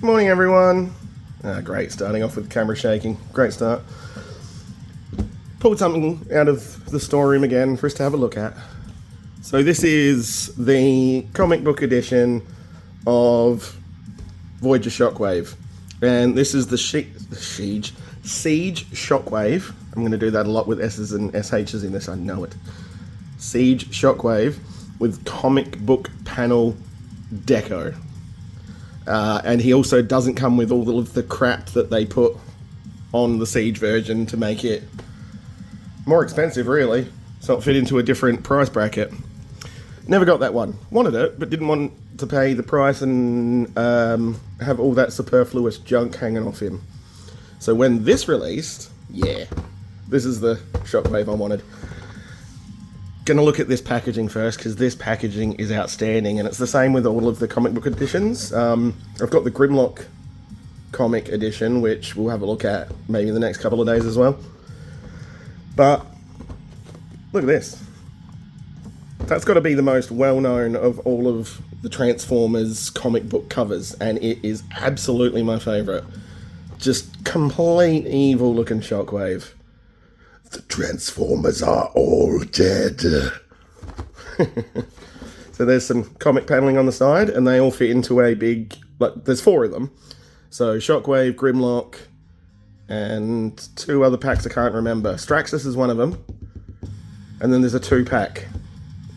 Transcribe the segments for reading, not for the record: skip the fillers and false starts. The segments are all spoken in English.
Morning everyone. Great, starting off with camera shaking. Great start. Pulled something out of the storeroom again for us to have a look at. So this is the comic book edition of Voyager Shockwave. And this is the Siege Shockwave. I'm going to do that a lot with S's and SH's in this, I know it. Siege Shockwave with comic book panel deco. And he also doesn't come with all of the crap that they put on the Siege version to make it more expensive, really. So it fit into a different price bracket. Never got that one. Wanted it, but didn't want to pay the price and have all that superfluous junk hanging off him. So when this released, yeah, this is the Shockwave I wanted. Gonna look at this packaging first, because this packaging is outstanding, and it's the same with all of the comic book editions. I've got the Grimlock comic edition, which we'll have a look at maybe in the next couple of days as well. But look at this. That's got to be the most well-known of all of the Transformers comic book covers, and it is absolutely my favourite. Just complete evil looking Shockwave. The Transformers are all dead. So there's some comic paneling on the side, and they all fit into a big, like, there's 4 of them. So Shockwave, Grimlock, and 2 other packs I can't remember. Straxus is one of them. And then there's a 2-pack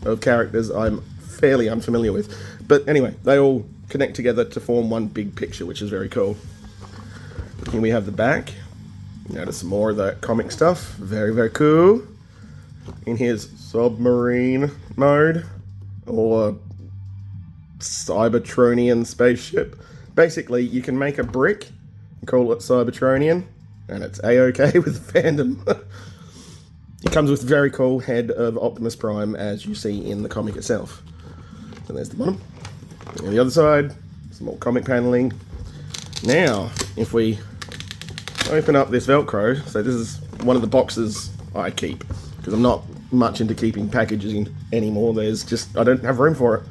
of characters I'm fairly unfamiliar with. But anyway, they all connect together to form one big picture, which is very cool. Here we have the back. Notice some more of that comic stuff. Very, very cool. In his submarine mode, or Cybertronian spaceship. Basically, you can make a brick and call it Cybertronian, and it's a-okay with fandom. It comes with very cool head of Optimus Prime, as you see in the comic itself. So there's the bottom. And the other side, some more comic paneling. Now, if we open up this Velcro, so this is one of the boxes I keep, because I'm not much into keeping packaging anymore. There's just, I don't have room for it.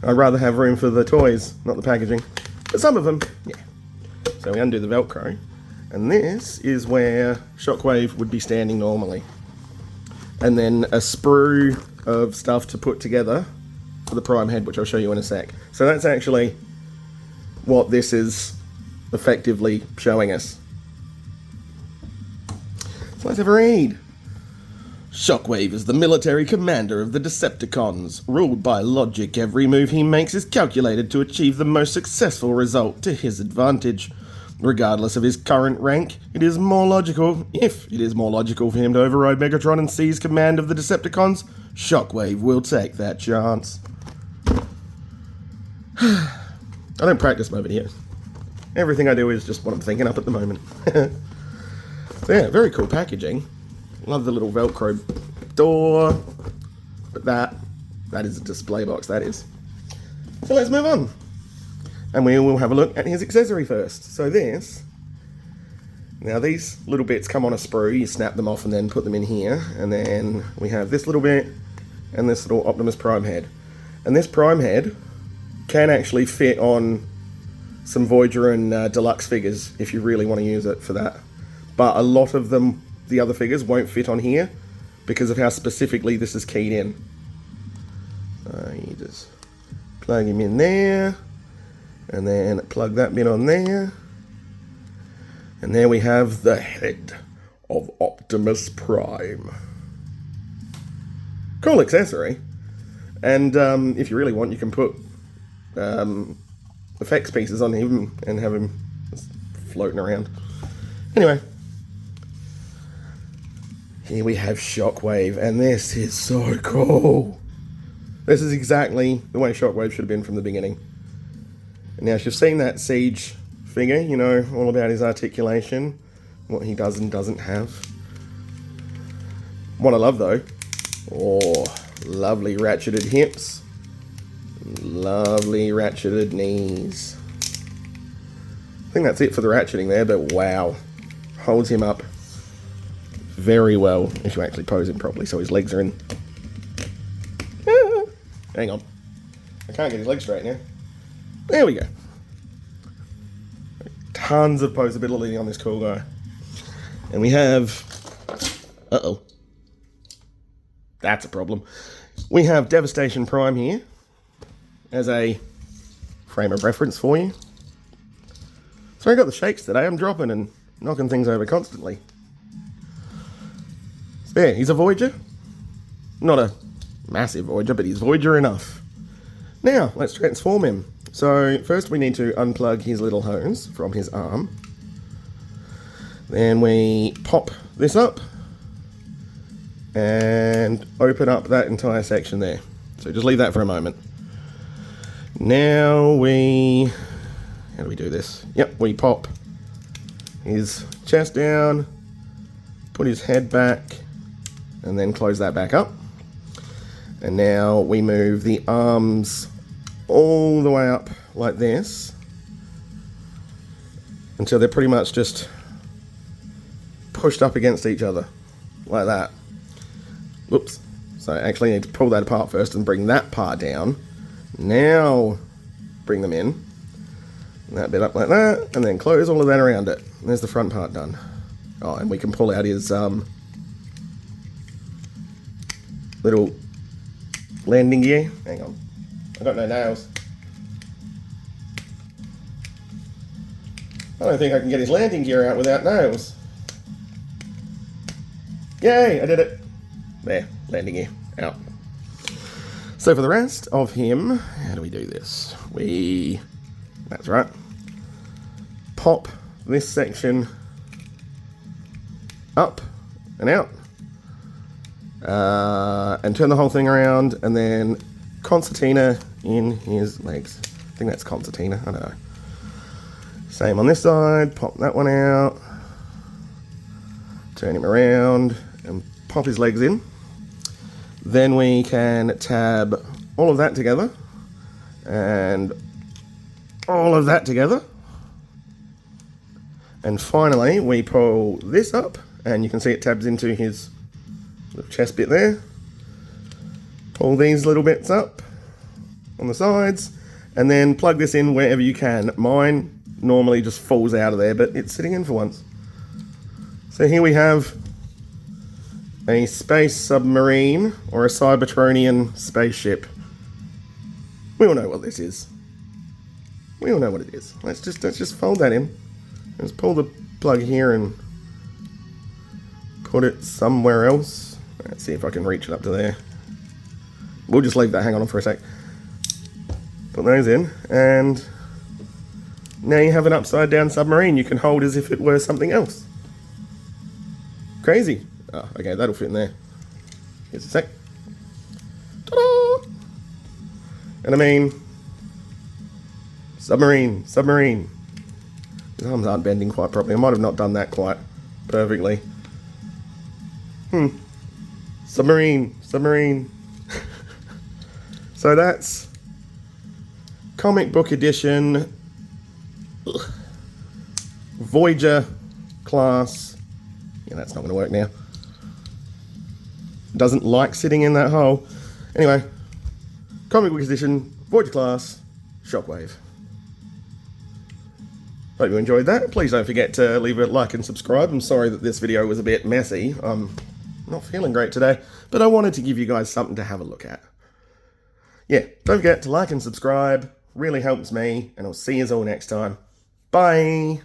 I'd rather have room for the toys, not the packaging. But some of them, yeah. So we undo the Velcro, and this is where Shockwave would be standing normally. And then a sprue of stuff to put together for the Prime head, which I'll show you in a sec. So that's actually what this is effectively showing us. So let's have a read. Shockwave is the military commander of the Decepticons. Ruled by logic, every move he makes is calculated to achieve the most successful result to his advantage. Regardless of his current rank, it is more logical for him to override Megatron and seize command of the Decepticons, Shockwave will take that chance. I don't practice my videos. Everything I do is just what I'm thinking up at the moment. So yeah, very cool packaging. Love the little Velcro door. But that is a display box, that is. So let's move on. And we will have a look at his accessory first. So now these little bits come on a sprue. You snap them off and then put them in here. And then we have this little bit and this little Optimus Prime head. And this Prime head can actually fit on some Voyager and Deluxe figures if you really want to use it for that. But a lot of them, the other figures, won't fit on here because of how specifically this is keyed in. So you just plug him in there, and then plug that bit on there. And there we have the head of Optimus Prime. Cool accessory. And if you really want, you can put effects pieces on him and have him just floating around. Anyway, here we have Shockwave, and this is so cool. This is exactly the way Shockwave should have been from the beginning. And now, if you've seen that Siege figure, you know all about his articulation, what he does and doesn't have. What I love, though, lovely ratcheted hips, lovely ratcheted knees. I think that's it for the ratcheting there, but wow, holds him up very well if you actually pose him properly so his legs are in. Hang on. I can't get his legs straight now. There we go. tons of posability on this cool guy. And we have... Uh-oh. That's a problem. We have Devastation Prime here as a frame of reference for you. So I got the shakes today. I'm dropping and knocking things over constantly. So yeah, he's a Voyager. Not a massive Voyager, but he's Voyager enough. Now, let's transform him. So first we need to unplug his little hose from his arm. Then we pop this up and open up that entire section there. So just leave that for a moment. Now we... How do we do this? Yep, we pop his chest down, put his head back, and then close that back up. And now we move the arms all the way up like this until they're pretty much just pushed up against each other, like that. Whoops. So I actually need to pull that apart first and bring that part down. Now bring them in. That bit up like that, and then close all of that around it. There's the front part done. Oh, and we can pull out his little landing gear. Hang on. I got no nails. I don't think I can get his landing gear out without nails. Yay, I did it. There, landing gear out. So for the rest of him, how do we do this? That's right. Pop this section up and out. And turn the whole thing around, and then concertina in his legs. I think that's concertina, I don't know. Same on this side, pop that one out. Turn him around and pop his legs in. Then we can tab all of that together and all of that together. And finally, we pull this up, and you can see it tabs into his little chest bit there. Pull these little bits up on the sides, and then plug this in wherever you can. Mine normally just falls out of there, but it's sitting in for once. So here we have a space submarine, or a Cybertronian spaceship. We all know what this is. We all know what it is. Let's just fold that in. Let's pull the plug here and put it somewhere else. Let's see if I can reach it up to there. We'll just leave that. Hang on for a sec. Put those in, and now you have an upside down submarine you can hold as if it were something else. Crazy. Oh, okay, that'll fit in there. Here's a sec. Ta-da! And I mean, submarine. His arms aren't bending quite properly. I might have not done that quite perfectly. Submarine. So that's comic book edition Voyager class. Yeah, that's not going to work now. Doesn't like sitting in that hole. Anyway, comic book edition Voyager class Shockwave. Hope you enjoyed that. Please don't forget to leave a like and subscribe. I'm sorry that this video was a bit messy. I'm not feeling great today, but I wanted to give you guys something to have a look at. Yeah, don't forget to like and subscribe. Really helps me, and I'll see you all next time. Bye!